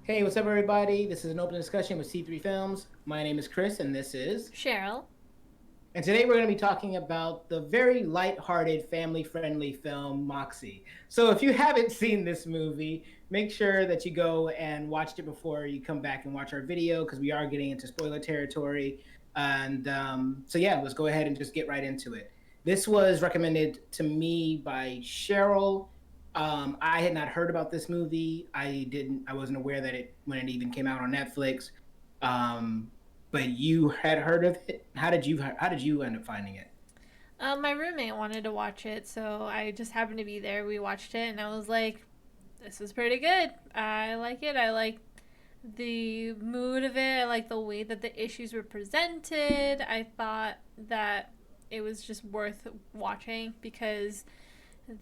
Hey, what's up, everybody? This is an open discussion with C3 Films. My name is Chris, and this is. Cheryl. And today we're going to be talking about the very light-hearted, family-friendly film Moxie. So, if you haven't seen this movie, make sure that you go and watch it before you come back and watch our video because we are getting into spoiler territory. And so, yeah, let's go ahead and just get right into it. This was recommended to me by Cheryl. I had not heard about this movie. I wasn't aware that it when it even came out on Netflix. Um, but you had heard of it. How did you end up finding it? My roommate wanted to watch it, so I just happened to be there. We watched it, and I was like, "This is pretty good. I like it. I like the mood of it. I like the way that the issues were presented. I thought that it was just worth watching because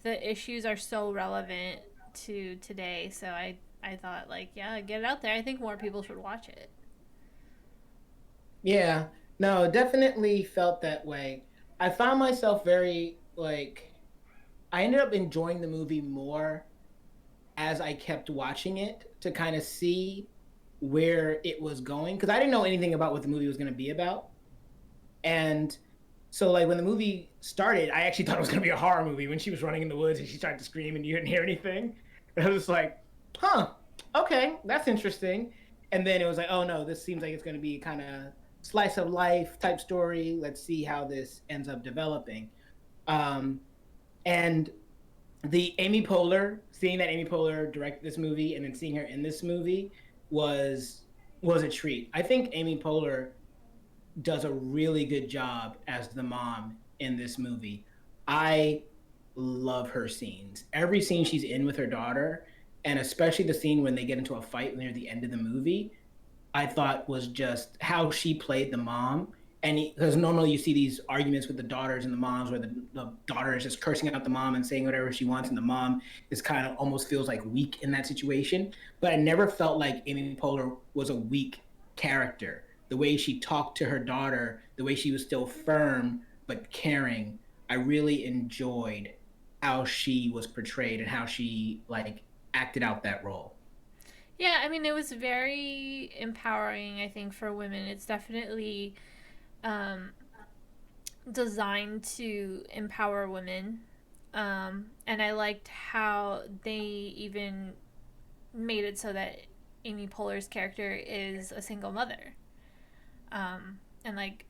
the issues are so relevant to today. So I thought like, yeah, get it out there. I think more people should watch it. Yeah, no, definitely felt that way. I found myself very like I ended up enjoying the movie more as I kept watching it to kind of see where it was going because I didn't know anything about what the movie was going to be about. And so like when the movie started, I actually thought it was going to be a horror movie when she was running in the woods and she started to scream and you didn't hear anything. And I was like, "Huh, okay, that's interesting." And then it was like, "Oh no, this seems like it's going to be kind of slice of life type story. Let's see how this ends up developing." Um, and seeing that Amy Poehler directed this movie and then seeing her in this movie was was a treat. I think Amy Poehler does a really good job as the mom in this movie. I love her scenes. Every scene she's in with her daughter, and especially the scene when they get into a fight near the end of the movie, I thought was just how she played the mom. And because normally you see these arguments with the daughters and the moms where the daughter is just cursing out the mom and saying whatever she wants, and the mom is kind of almost feels like weak in that situation. But I never felt like Amy Poehler was a weak character. The way she talked to her daughter, the way she was still firm but caring, I really enjoyed how she was portrayed and how she like acted out that role. Yeah, I mean, it was very empowering, I think, for women. It's definitely um, designed to empower women. And I liked how they even made it so that Amy Poehler's character is a single mother. And like,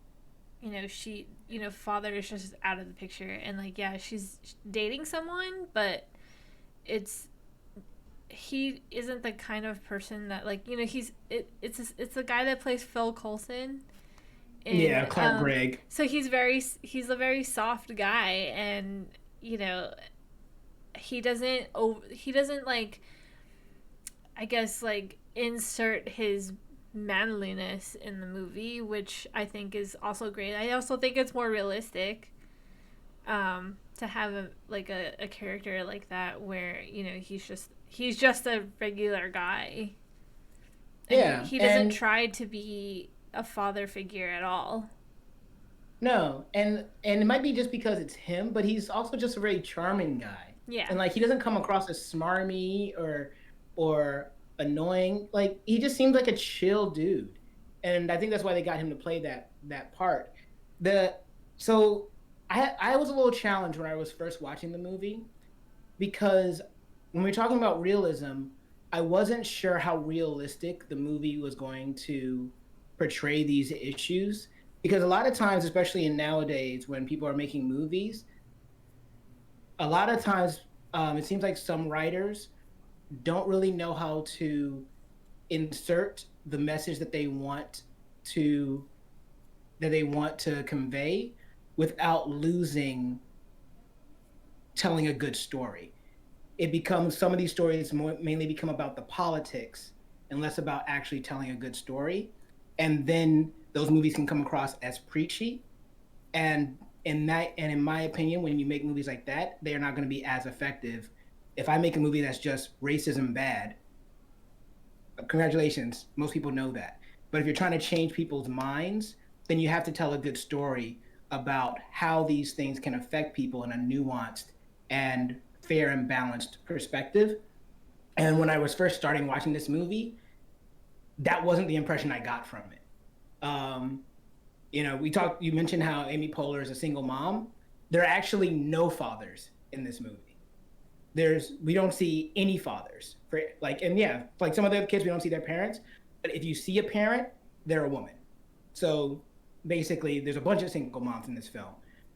father is just out of the picture. And like, yeah, she's dating someone, but it's he isn't the kind of person that like it's a guy that plays Phil Coulson Yeah, and Clark Gregg. so he's a very soft guy, and you know he doesn't like, I guess, like insert his manliness in the movie, which I think is also great. I also think it's more realistic to have a character like that where he's just a regular guy, and Yeah, he doesn't and try to be a father figure at all. no, and it might be just because it's him, but he's also just a very charming guy. Yeah. And like he doesn't come across as smarmy or annoying. Like he just seems like a chill dude. And I think that's why they got him to play that part. The so I was a little challenged when I was first watching the movie because when we're talking about realism, I wasn't sure how realistic the movie was going to portray these issues. Because a lot of times, especially in nowadays, when people are making movies, a lot of times it seems like some writers don't really know how to insert the message to that they want to convey without losing telling a good story. It becomes some of these stories mainly become about the politics and less about actually telling a good story. And then those movies can come across as preachy. And in my opinion, when you make movies like that, they are not going to be as effective. If I make a movie that's just racism bad, congratulations, most people know that. But if you're trying to change people's minds, then you have to tell a good story about how these things can affect people in a nuanced and fair and balanced perspective. And when I was first starting watching this movie, that wasn't the impression I got from it. You mentioned how Amy Poehler is a single mom. There are actually no fathers in this movie. We don't see any fathers for like, and yeah, like some of the kids we don't see their parents, but if you see a parent, they're a woman. So basically there's a bunch of single moms in this film,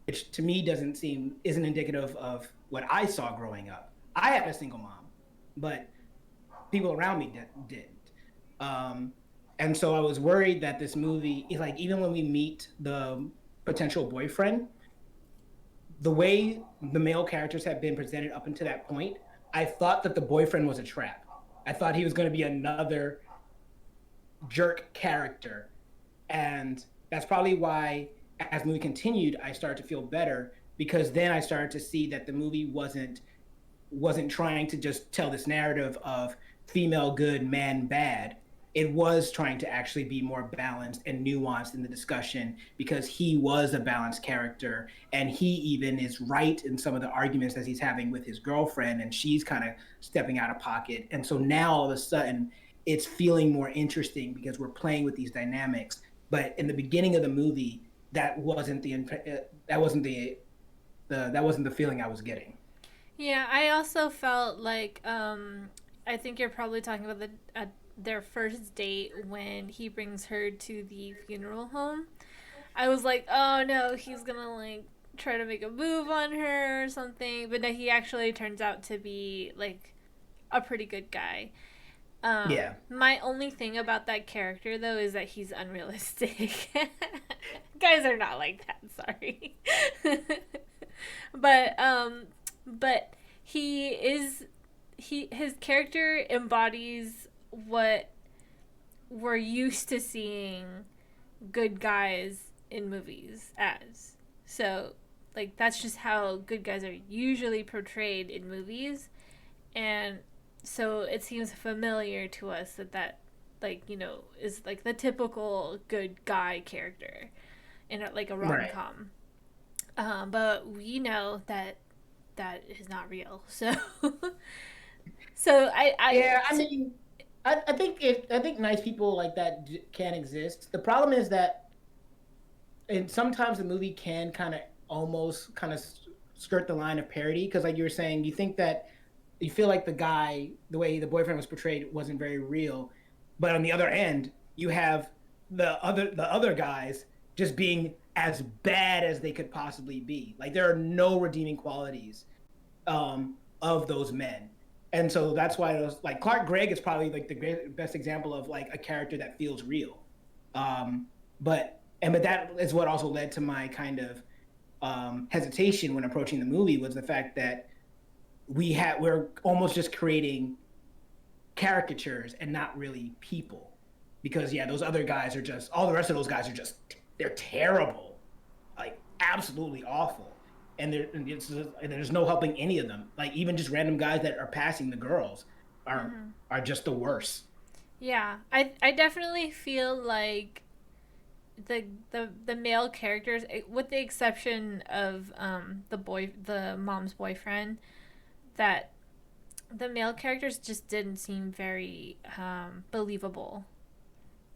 which to me isn't indicative of what I saw growing up. I had a single mom, but people around me didn't. um, and so I was worried that this movie, like, even when we meet the potential boyfriend, the way the male characters have been presented up until that point, I thought that the boyfriend was a trap. I thought he was going to be another jerk character. And that's probably why, as the movie continued, I started to feel better, because then I started to see that the movie wasn't trying to just tell this narrative of female good, man bad. It was trying to actually be more balanced and nuanced in the discussion, because he was a balanced character, and he even is right in some of the arguments that he's having with his girlfriend, and she's kind of stepping out of pocket. And so now all of a sudden it's feeling more interesting because we're playing with these dynamics. But in the beginning of the movie, that wasn't the feeling I was getting. Yeah, I also felt like I think you're probably talking about their first date when he brings her to the funeral home. I was like, oh no, he's gonna like try to make a move on her or something, but no, he actually turns out to be like a pretty good guy. Yeah. My only thing about that character though is that he's unrealistic. Guys are not like that. Sorry, but but he is his character embodies what we're used to seeing good guys in movies as. So, like, that's just how good guys are usually portrayed in movies. And so it seems familiar to us that like, is like the typical good guy character in like a rom Right. com. But we know that that is not real. So, so Yeah, I mean, I think nice people like that can exist. The problem is that, and sometimes the movie can kind of almost kind of skirt the line of parody, because, like you were saying, you think that you feel like the way the boyfriend was portrayed wasn't very real, but on the other end, you have the other guys just being as bad as they could possibly be. Like, there are no redeeming qualities of those men. And so that's why it was like Clark Gregg is probably like the best example of like a character that feels real. But that is what also led to my kind of hesitation when approaching the movie, was the fact that we're almost just creating caricatures and not really people. Because yeah, those other guys are just all the rest of those guys are just, they're terrible, like absolutely awful. And there's no helping any of them. Like, even just random guys that are passing the girls are mm-hmm. are just the worst. Yeah, I definitely feel like the male characters, with the exception of the mom's boyfriend, that the male characters just didn't seem very believable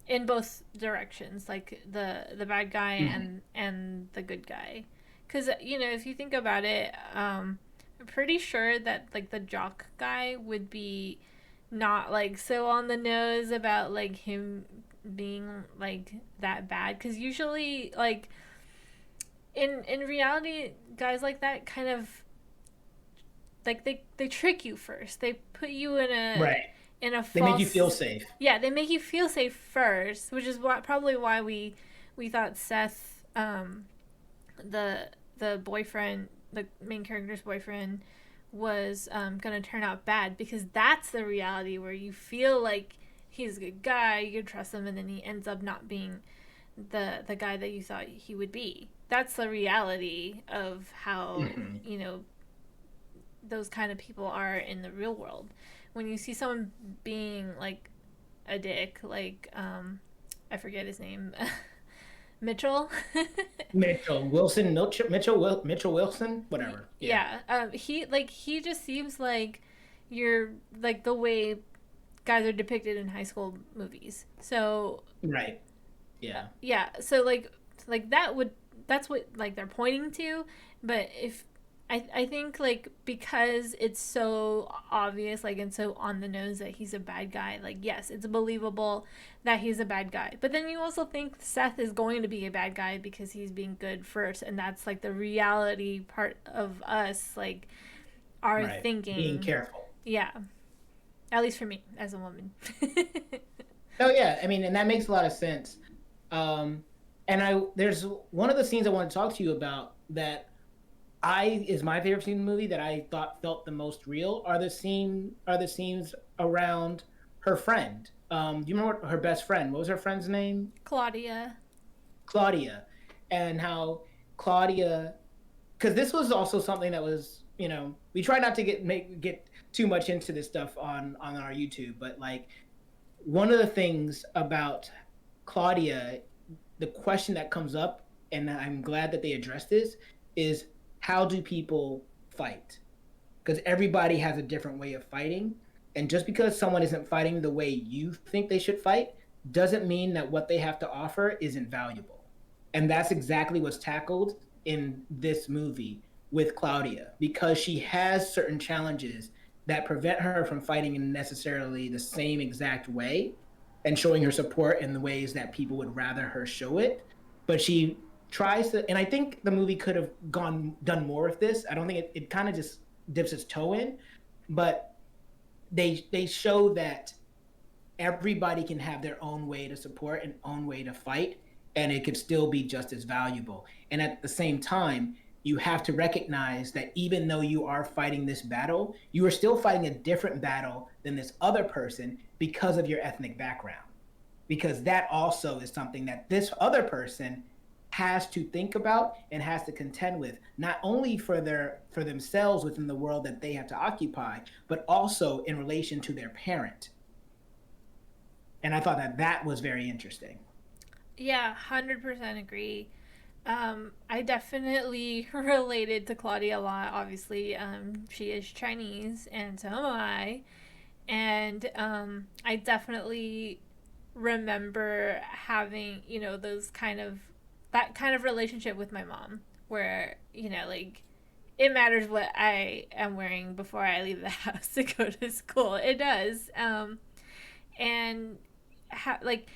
in both directions, like the bad guy Mm-hmm. and the good guy. Because if you think about it, I'm pretty sure that like the jock guy would be not like so on the nose about like him being like that bad. Because usually, like, in reality, guys like that kind of like they trick you first. They put you Right. in a They make you feel false. safe. Yeah, they make you feel safe first, which is probably why we thought Seth, the boyfriend, the main character's boyfriend, was gonna turn out bad, because that's the reality where you feel like he's a good guy, you can trust him, and then he ends up not being the guy that you thought he would be. That's the reality of how Mm-hmm. those kind of people are in the real world. When you see someone being like a dick, like I forget his name, Mitchell. Mitchell Wilson, whatever. Yeah. Yeah, he just seems like you're like the way guys are depicted in high school movies. So Right. Yeah. yeah, so like that would that's what like they're pointing to, but if I think like because it's so obvious like and so on the nose that he's a bad guy, like yes, it's believable that he's a bad guy. But then you also think Seth is going to be a bad guy because he's being good first, and that's like the reality part of us like our Right. Being thinking. careful. Yeah. At least for me as a woman. Oh yeah, I mean, and that makes a lot of sense. Um, and I there's one of the scenes I want to talk to you about that I is my favorite scene in the movie that I thought felt the most real are the scenes around her friend. Do you remember her best friend? What was her friend's name? Claudia. Claudia, and how Claudia, because this was also something that was, we try not to get too much into this stuff on our YouTube, but like one of the things about Claudia, the question that comes up, and I'm glad that they addressed this, is how do people fight? Because everybody has a different way of fighting. And just because someone isn't fighting the way you think they should fight doesn't mean that what they have to offer isn't valuable. And that's exactly what's tackled in this movie with Claudia, because she has certain challenges that prevent her from fighting in necessarily the same exact way and showing her support in the ways that people would rather her show it. But she tries to, and I think the movie could have done more with this. I don't think it kind of just dips its toe in, but they show that everybody can have their own way to support and own way to fight, and it could still be just as valuable. And at the same time, you have to recognize that even though you are fighting this battle, you are still fighting a different battle than this other person because of your ethnic background. Because that also is something that this other person has to think about and has to contend with, not only for themselves within the world that they have to occupy, but also in relation to their parent. And I thought that that was very interesting. Yeah, 100% agree. I definitely related to Claudia a lot. Obviously, she is Chinese, and so am I. And I definitely remember having, those that kind of relationship with my mom, where like it matters what I am wearing before I leave the house to go to school. It does. And like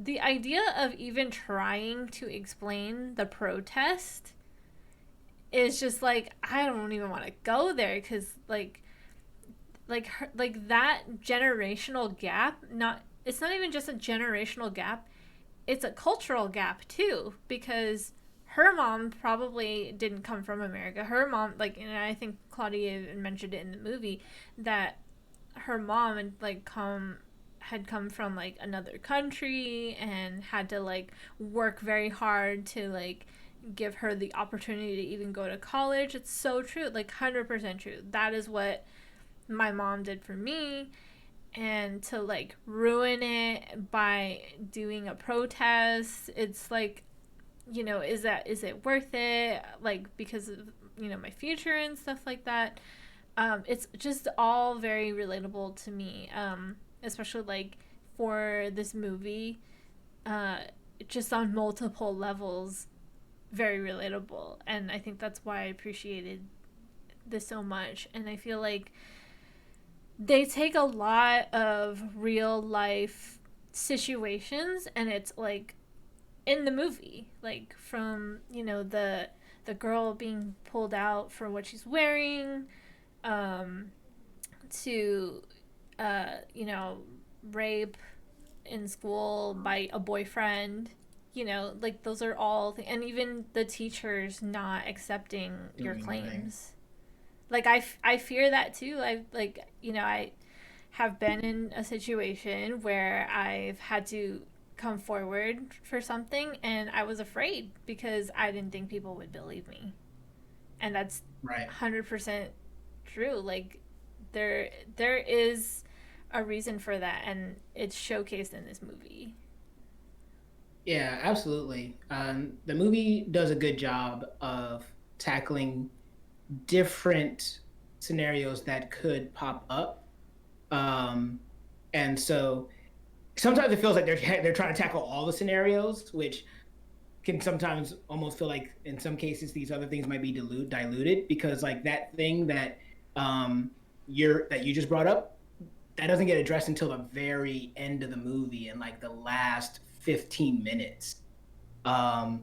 the idea of even trying to explain the protest is just like I don't even want to go there because like that generational gap, not it's not even just a generational gap, it's a cultural gap too, because her mom probably didn't come from America. Her mom, like, and I think Claudia even mentioned it in the movie, that her mom had come from like another country and had to like work very hard to like give her the opportunity to even go to college. It's so true, like 100% true. That is what my mom did for me, and to like ruin it by doing a protest, it's like, is it worth it, like because of my future and stuff like that. It's just all very relatable to me, especially like for this movie, uh, just on multiple levels, very relatable. And I think that's why I appreciated this so much. And I feel like they take a lot of real life situations and it's like in the movie, like from the girl being pulled out for what she's wearing, um, to rape in school by a boyfriend. Like those are all and even the teachers not accepting your Doing anything. claims. Like I fear that too. I like I have been in a situation where I've had to come forward for something and I was afraid because I didn't think people would believe me. And that's Right. 100% true. Like there is a reason for that and it's showcased in this movie. Yeah, absolutely. The movie does a good job of tackling different scenarios that could pop up. Um, And so sometimes it feels like they're trying to tackle all the scenarios, which can sometimes almost feel like in some cases these other things might be diluted because like that thing that you just brought up, that doesn't get addressed until the very end of the movie in like the last 15 minutes. Um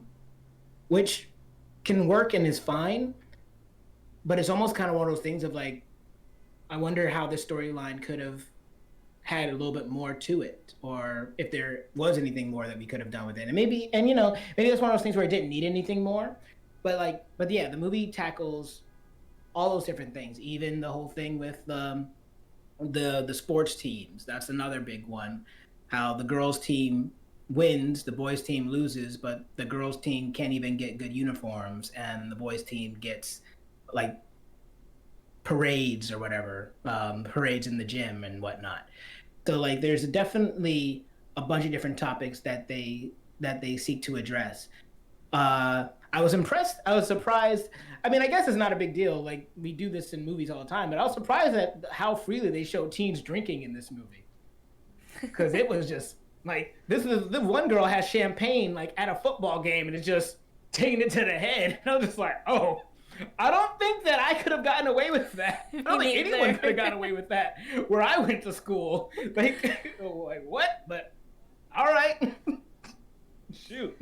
which can work and is fine, but it's almost kind of one of those things of like I wonder how this storyline could have had a little bit more to it, or if there was anything more that we could have done with it. And maybe, and maybe that's one of those things where it didn't need anything more. But yeah, the movie tackles all those different things, even the whole thing with the sports teams. That's another big one. How the girls' team wins, the boys' team loses, but the girls' team can't even get good uniforms, and the boys' team gets like parades or whatever, parades in the gym and whatnot. So like there's definitely a bunch of different topics that they seek to address. I was impressed. I was surprised. I mean, I guess it's not a big deal. Like we do this in movies all the time, but I was surprised at how freely they showed teens drinking in this movie because it was just like the one girl has champagne like at a football game and it's just taking it to the head. And I was just like, oh, I don't think that I could have gotten away with that. I Me don't think anyone neither. could have gotten away with that where I went to school. Like what? But all right, shoot.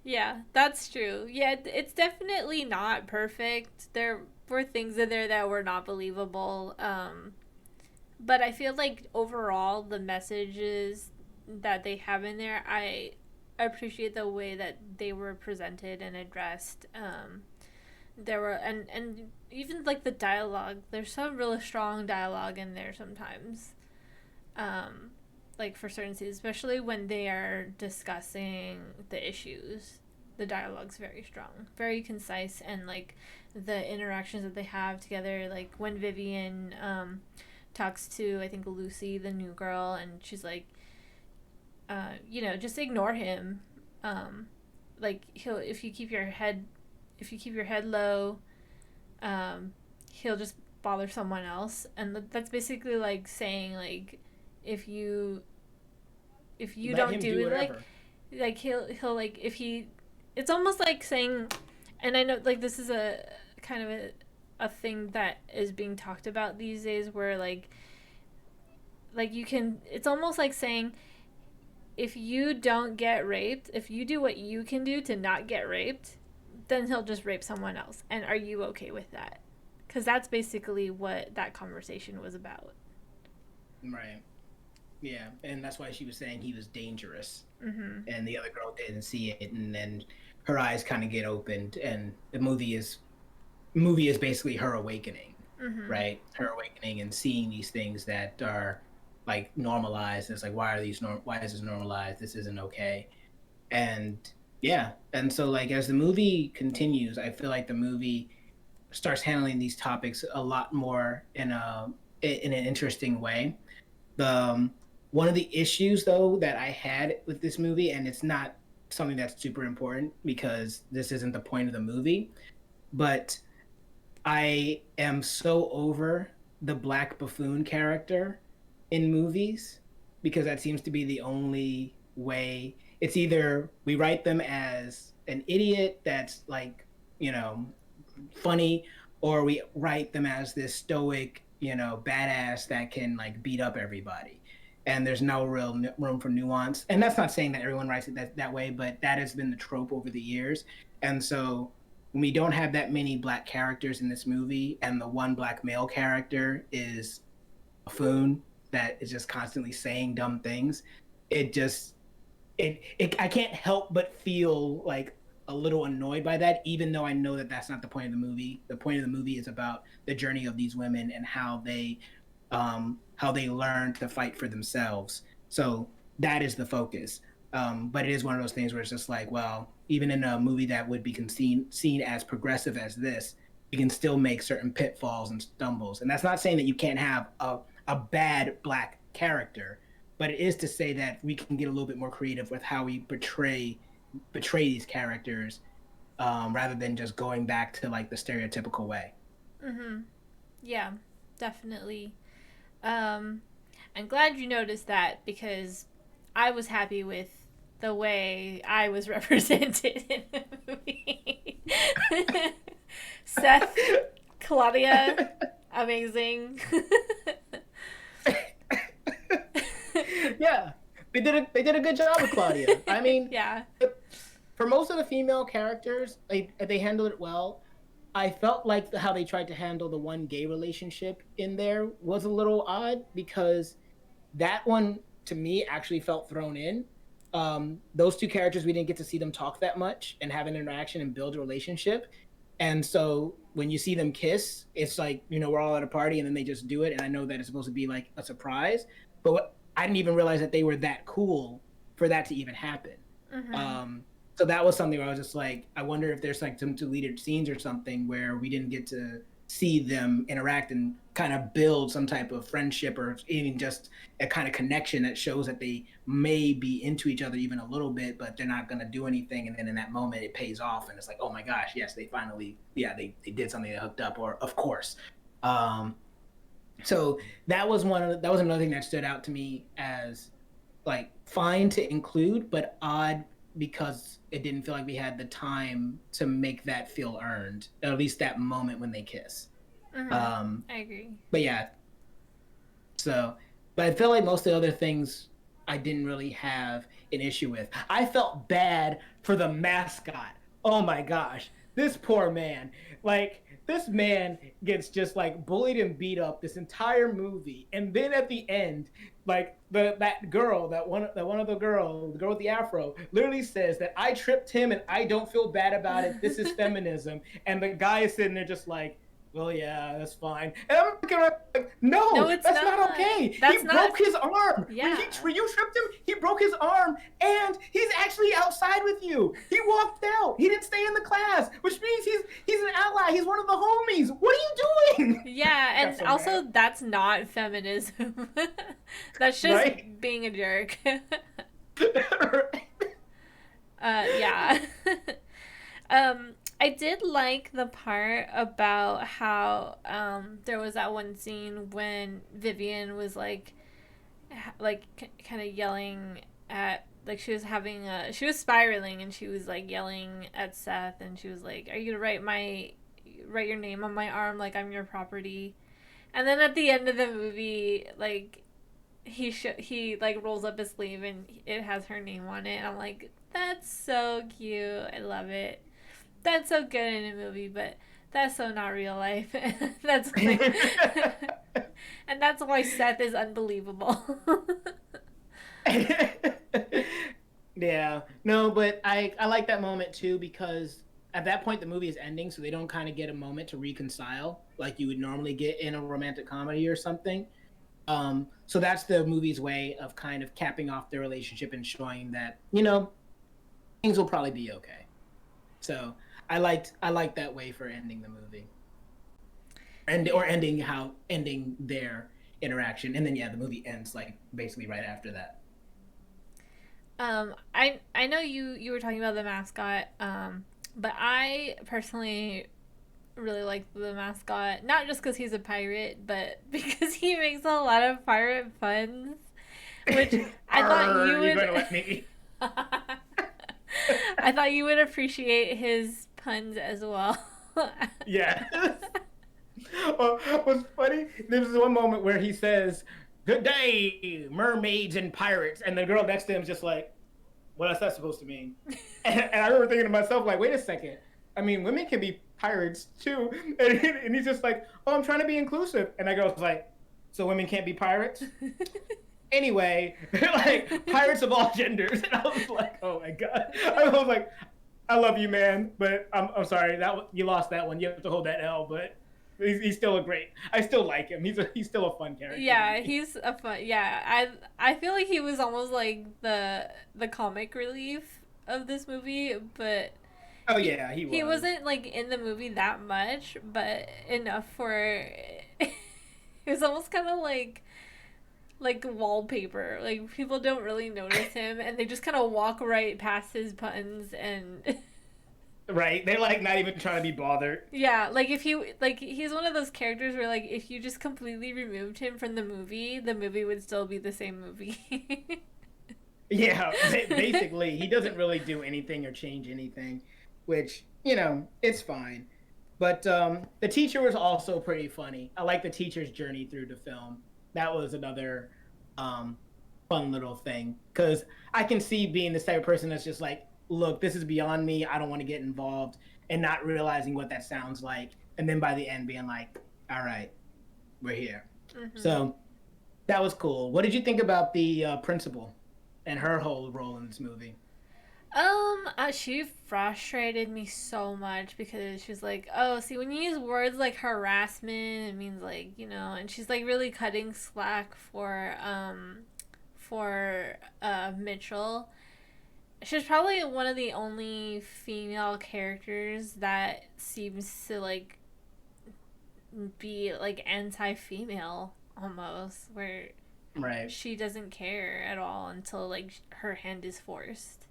Yeah, that's true. Yeah, it's definitely not perfect. There were things in there that were not believable. But I feel like overall the messages that they have in there, I appreciate the way that they were presented and addressed. There were and even like the dialogue. There's some really strong dialogue in there sometimes. Um, like for certain scenes, especially when they are discussing the issues. The dialogue's very strong, very concise, and like the interactions that they have together. Like when Vivian talks to I think Lucy, the new girl, and she's like, just ignore him. Um, like he'll if you keep your head low, um, he'll just bother someone else, and that's basically like saying like if you Let don't him do do it whatever. like he'll like if he it's almost like saying, and I know like this is a kind of a thing that is being talked about these days where like you can it's almost like saying if you don't get raped, if you do what you can do to not get raped, then he'll just rape someone else, and are you okay with that? Because that's basically what that conversation was about. Right. Yeah, and that's why she was saying he was dangerous, Mm-hmm. and the other girl didn't see it, and then her eyes kind of get opened, and the movie is basically her awakening, Mm-hmm. right? Her awakening and seeing these things that are like normalized. It's like why is this normalized? This isn't okay. And yeah, and so like as the movie continues, I feel like the movie starts handling these topics a lot more in an interesting way. The One of the issues though that I had with this movie, and it's not something that's super important because this isn't the point of the movie, but I am so over the black buffoon character in movies because that seems to be the only way. It's either we write them as an idiot that's like, you know, funny, or we write them as this stoic, badass that can like beat up everybody. And there's no real room for nuance. And that's not saying that everyone writes it that way, but that has been the trope over the years. And so when we don't have that many black characters in this movie, and the one black male character is a buffoon that is just constantly saying dumb things, it just I can't help but feel like a little annoyed by that, even though I know that that's not the point of the movie. The point of the movie is about the journey of these women and how they learn to fight for themselves. So that is the focus. But it is one of those things where it's just like, well, even in a movie that would be seen as progressive as this, you can still make certain pitfalls and stumbles. And that's not saying that you can't have a bad black character, but it is to say that we can get a little bit more creative with how we betray these characters, rather than just going back to like the stereotypical way. Mm-hmm. Yeah, definitely. Um, I'm glad you noticed that because I was happy with the way I was represented in the movie. Seth, Claudia, amazing. Yeah, they did a good job with Claudia. I mean, Yeah. for most of the female characters, they handled it well. I felt like how they tried to handle the one gay relationship in there was a little odd because that one to me actually felt thrown in. Those two characters, we didn't get to see them talk that much and have an interaction and build a relationship. And so when you see them kiss, it's like, we're all at a party and then they just do it. And I know that it's supposed to be like a surprise, but I didn't even realize that they were that cool for that to even happen. Mm-hmm. So that was something where I was just like, I wonder if there's like some deleted scenes or something where we didn't get to see them interact and kind of build some type of friendship or even just a kind of connection that shows that they may be into each other even a little bit, but they're not going to do anything. And then in that moment, it pays off. And it's like, oh my gosh, yes, they finally, yeah, they did something, they hooked up, or of course. Um, so that was another thing that stood out to me as like fine to include, but odd because it didn't feel like we had the time to make that feel earned, at least that moment when they kiss. Mm-hmm. Um, I agree. but yeah, so, but I feel like most of the other things I didn't really have an issue with. I felt bad for the mascot. Oh my gosh, this poor man. Like, this man gets just like bullied and beat up this entire movie, and then at the end, like that girl, that one of the girl with the afro, literally says that I tripped him and I don't feel bad about it. This is feminism, and the guy is sitting there just like, well, yeah, that's fine. And I'm looking around like, No, no, it's that's not not. okay. That's He not. broke his arm. Yeah. When you tripped him, he broke his arm, and he's actually outside with you. He walked out. He didn't stay in the class, which means he's an ally. He's one of the homies. What are you doing? Yeah, I got and so also mad. that's not feminism. That's just Right? being a jerk. Yeah. I did like the part about how there was that one scene when Vivian was kind of yelling at, like, she was spiraling and she was like yelling at Seth, and she was like, "Are you gonna write your name on my arm like I'm your property?" And then at the end of the movie, like, he like rolls up his sleeve and it has her name on it, and I'm like, that's so cute. I love it. That's so good in a movie, but that's so not real life. That's like, and that's why Seth is unbelievable. Yeah. No, but I like that moment too because at that point the movie is ending, so they don't kind of get a moment to reconcile like you would normally get in a romantic comedy or something. So that's the movie's way of kind of capping off their relationship and showing that, things will probably be okay. So I liked that way for ending the movie. And Yeah. or ending their interaction. And then yeah, the movie ends like basically right after that. I know you were talking about the mascot, but I personally really like the mascot, not just because he's a pirate, but because he makes a lot of pirate puns, which I thought you You're would. gonna let me. I thought you would appreciate his puns as well. Yeah. Well, what's funny? There's one moment where he says, "Good day, mermaids and pirates," and the girl next to him is just like, "What is that supposed to mean?" And I remember thinking to myself, like, "Wait a second. I mean, women can be pirates too." And he's just like, "Oh, I'm trying to be inclusive," and that girl's like, "So women can't be pirates?" Anyway, like pirates of all genders, and I was like, "Oh my god!" I was like, "I love you, man, but I'm sorry that you lost that one. You have to hold that L." But he's still a great. I still like him. He's still a fun character to Yeah, me. he's a fun. Yeah, I feel like he was almost like the comic relief of this movie, but Oh he yeah, he he was. wasn't like in the movie that much, but enough for it was almost kind of like wallpaper. Like, people don't really notice him, and they just kind of walk right past his puns, and Right? They're like not even trying to be bothered. Yeah, like if he like he's one of those characters where like if you just completely removed him from the movie would still be the same movie. Yeah, basically, he doesn't really do anything or change anything, which, it's fine. But the teacher was also pretty funny. I like the teacher's journey through the film. That was another um, fun little thing because I can see being this type of person that's just like, look, this is beyond me. I don't want to get involved, and not realizing what that sounds like, and then by the end being like, all right, we're here. Hmm. So that was cool. What did you think about the principal and her whole role in this movie? She frustrated me so much because she's like, oh, see, when you use words like harassment, it means like, and she's like really cutting slack for Mitchell. She's probably one of the only female characters that seems to like be like anti-female almost, where Right. she doesn't care at all until like her hand is forced.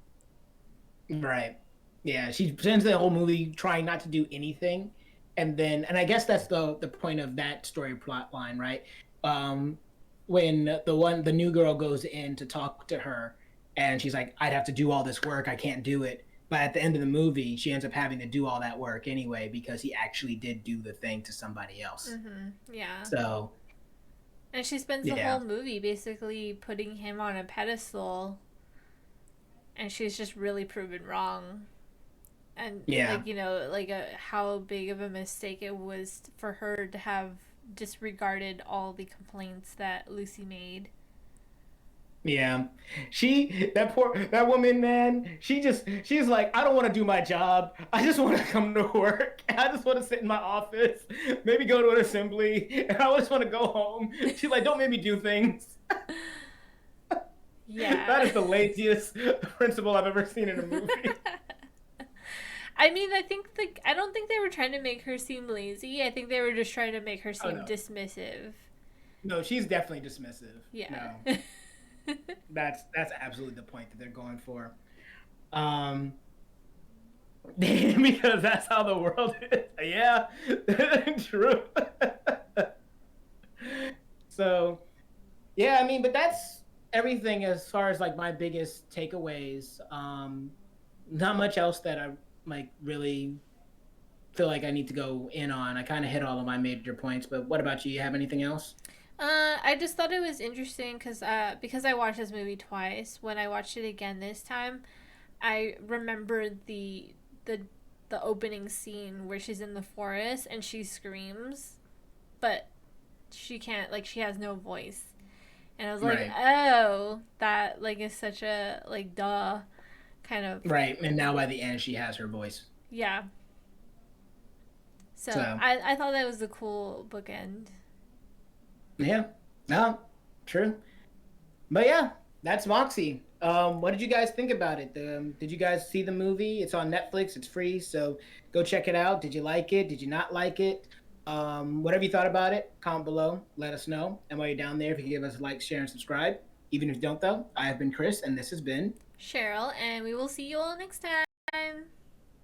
Right. Yeah, she spends the whole movie trying not to do anything, and I guess that's the point of that story plot line, right? Um, when the new girl goes in to talk to her, and she's like, "I'd have to do all this work. I can't do it." But at the end of the movie, she ends up having to do all that work anyway because he actually did do the thing to somebody else. Mm-hmm. Yeah. So And she spends the whole yeah, movie basically putting him on a pedestal, and she's just really proven wrong. And yeah. like how big of a mistake it was for her to have disregarded all the complaints that Lucy made. Yeah. That woman, man, she's like, I don't want to do my job. I just want to come to work. I just want to sit in my office, maybe go to an assembly, and I just want to go home. She's like, don't make me do things. That Yeah. is the laziest principal I've ever seen in a movie. I mean, I don't think they were trying to make her seem lazy. I think they were just trying to make her Oh seem no. dismissive. No, she's definitely dismissive. Yeah. No. That's absolutely the point that they're going for. Um because that's how the world is. Yeah. True. So yeah, I mean, but that's everything as far as like my biggest takeaways. Not much else that I like really feel like I need to go in on. I kind of hit all of my major points, but what about you? You have anything else? I just thought it was interesting because I watched this movie twice. When I watched it again this time, I remembered the the opening scene where she's in the forest and she screams, but she can't, like, she has no voice. And I was like, Right. oh, that like is such a like duh kind of. Right. And now by the end, she has her voice. Yeah. So So I thought that was a cool bookend. yeah, no, true. But yeah, that's Moxie. What did you guys think about it? Did you guys see the movie? It's on Netflix. It's free, so go check it out. Did you like it? Did you not like it? Whatever you thought about it, comment below. Let us know. And while you're down there, if you give us a like, share, and subscribe. Even if you don't, though, I have been Chris, and this has been Cheryl, and we will see you all next time.